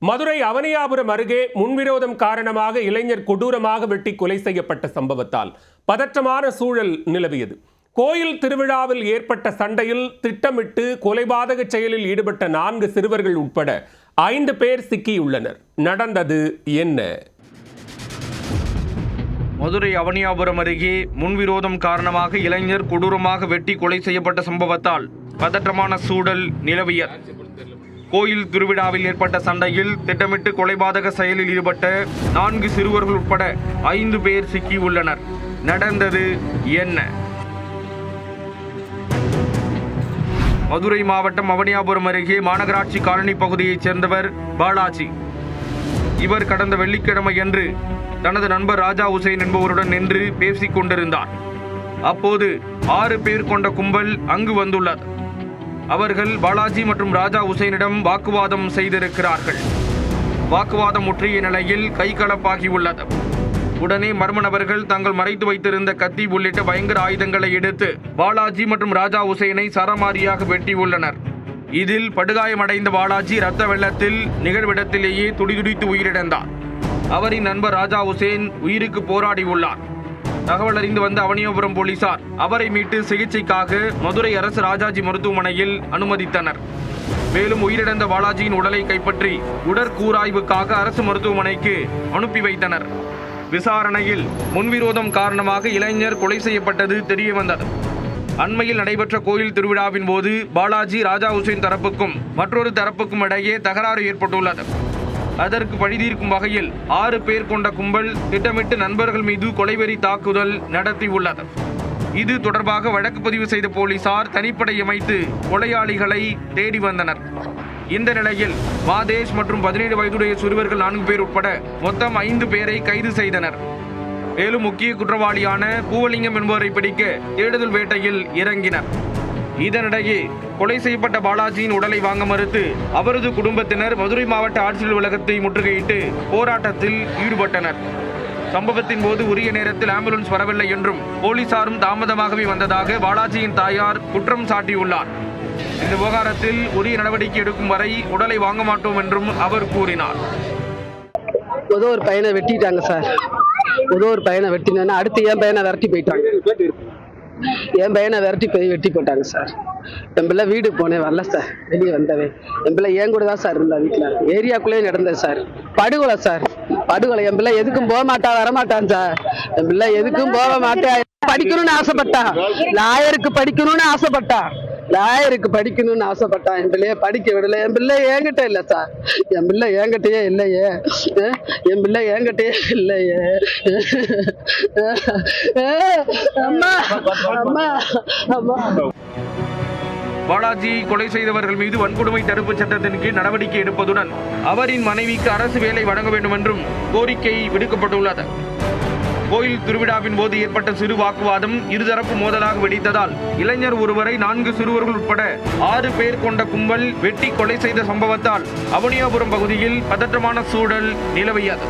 மதுரை அவனியாபுரம் அருகே முன்விரோதம் காரணமாக இளைஞர் கொடூரமாக வெட்டி கொலை செய்யப்பட்ட சம்பவத்தால் பதற்றமான சூழல் நிலவியது. கோயில் திருவிழாவில் ஏற்பட்ட சண்டையில் திட்டமிட்டு கொலைபாதக செயலில் ஈடுபட்ட 4 சிறுவர்கள் உட்பட 5 பேர் சிக்கியுள்ளனர். நடந்தது என்ன? மதுரை அவனியாபுரம் அருகே முன்விரோதம் காரணமாக இளைஞர் கொடூரமாக வெட்டி கொலை செய்யப்பட்ட சம்பவத்தால் பதற்றமான சூழல் நிலவியது. கோயில் திருவிழாவில் ஏற்பட்ட சண்டையில் திட்டமிட்டு கொலைபாதக செயலில் ஈடுபட்ட 4 சிறுவர்கள் உட்பட 5 பேர் சிக்கியுள்ளனர். நடந்தது என்ன? மதுரை மாவட்டம் அவனியாபுரம் அருகே மாநகராட்சி காலனி பகுதியைச் சேர்ந்தவர் பாலாஜி. இவர் கடந்த வெள்ளிக்கிழமையன்று தனது நண்பர் ராஜா உசேன் என்பவருடன் நின்று பேசிக் கொண்டிருந்தார். அப்போது 6 பேர் கொண்ட கும்பல் அங்கு வந்துள்ளது. அவர்கள் பாலாஜி மற்றும் ராஜா உசேனிடம் வாக்குவாதம் செய்திருக்கிறார்கள். வாக்குவாதம் முற்றிய நிலையில் கைகலப்பாகியுள்ளது. உடனே மர்ம நபர்கள் தாங்கள் மறைத்து வைத்திருந்த கத்தி உள்ளிட்ட பயங்கர ஆயுதங்களை எடுத்து பாலாஜி மற்றும் ராஜா உசேனை சரமாரியாக வெட்டியுள்ளனர். இதில் படுகாயமடைந்த பாலாஜி இரத்த வெள்ளத்தில் நிகழ்விடத்திலேயே துடிதுடித்து உயிரிழந்தார். அவரின் நண்பர் ராஜா உசேன் உயிருக்கு போராடியுள்ளார். தகவல் அறிந்து வந்த அவனியாபுரம் போலீசார் அவரை மீட்டு சிகிச்சைக்காக மதுரை அரசு ராஜாஜி மருத்துவமனையில் அனுமதித்தனர். மேலும் உயிரிழந்த பாலாஜியின் உடலை கைப்பற்றி உடற்கூராய்வுக்காக அரசு மருத்துவமனைக்கு அனுப்பி வைத்தனர். விசாரணையில் முன்விரோதம் காரணமாக இளைஞர் கொலை செய்யப்பட்டது தெரிய வந்தது. அண்மையில் நடைபெற்ற கோயில் திருவிழாவின் போது பாலாஜி ராஜா உசேன் தரப்புக்கும் மற்றொரு தரப்புக்கும் இடையே தகராறு ஏற்பட்டுள்ளது. அதற்கு பழிதீர்க்கும் வகையில் 6 பேர் கொண்ட கும்பல் திட்டமிட்டு நண்பர்கள் மீது கொலைவெறி தாக்குதல் நடத்தியுள்ளது. இது தொடர்பாக வழக்கு பதிவு செய்த போலீசார் தனிப்படை அமைத்து கொலையாளிகளை தேடி வந்தனர். இந்த நிலையில் மாதேஷ் மற்றும் 17 வயதுடைய சிறுவர்கள் 4 பேர் உட்பட மொத்தம் 5 பேரை கைது செய்தனர். மேலும் முக்கிய குற்றவாளியான பூவலிங்கம் என்பவரை பிடிக்க தேடுதல் வேட்டையில் இறங்கினர். இதனிடையே கொலை செய்யப்பட்ட பாலாஜியின் உடலை வாங்க மறுத்து அவரது குடும்பத்தினர் மதுரை மாவட்ட ஆட்சியர் அலுவலகத்தை முற்றுகையிட்டு போராட்டத்தில் ஈடுபட்டனர். சம்பவத்தின் போது உரிய நேரத்தில் ஆம்புலன்ஸ் வரவில்லை என்றும் போலீசாரும் தாமதமாகவே வந்ததாக பாலாஜியின் தாயார் குற்றம் சாட்டியுள்ளார். இந்த விவகாரத்தில் உரிய நடவடிக்கை எடுக்கும் வரை உடலை வாங்க மாட்டோம் என்றும் அவர் கூறினார். ஒரு பையனை வெட்டிட்டாங்க சார். ஒரு பையனை வெட்டினா அடுத்து என் பையனை விரட்டி போயிட்டாங்க. என் பையனை விரட்டி போய் வெட்டி போட்டாங்க சார். என் பிள்ளை வீடு போனேன் வரல சார். வெளியே வந்தவே என் பிள்ளை என் கூட தான் சார் இருந்தா. வீட்டில் ஏரியாக்குள்ளேயே நடந்தது சார். படுகொலை சார், படுகொலை. என் பிள்ளை எதுக்கும் போக மாட்டா, வரமாட்டான் சார். என் பிள்ளை எதுக்கும் போக மாட்டா. படிக்கணும்னு ஆசைப்பட்டா, லாயருக்கு படிக்கணும்னு ஆசைப்பட்டா, என் பிள்ளைய படிக்க விடல. என் பிள்ளை என்கிட்ட இல்லை சார். என் பிள்ளை என்கிட்டயே இல்லையே. அம்மா அம்மா அம்மா. பாலாஜி கொலை செய்தவர்கள் மீது வன்கொடுமை தடுப்பு சட்டத்தின் கீழ் நடவடிக்கை எடுப்பதுடன் அவரின் மனைவிக்கு அரசு வேலை வழங்க வேண்டும் என்றும் கோரிக்கை விடுக்கப்பட்டுள்ளது. கோயில் திருவிழாவின் போது ஏற்பட்ட சிறு வாக்குவாதம் இருதரப்பு மோதலாக வெடித்ததால் இளைஞர் ஒருவரை 4 சிறுவர்கள் உட்பட 6 பேர் கொண்ட கும்பல் வெட்டி கொலை செய்த சம்பவத்தால் அவனியாபுரம் பகுதியில் பதற்றமான சூழல் நிலவியது.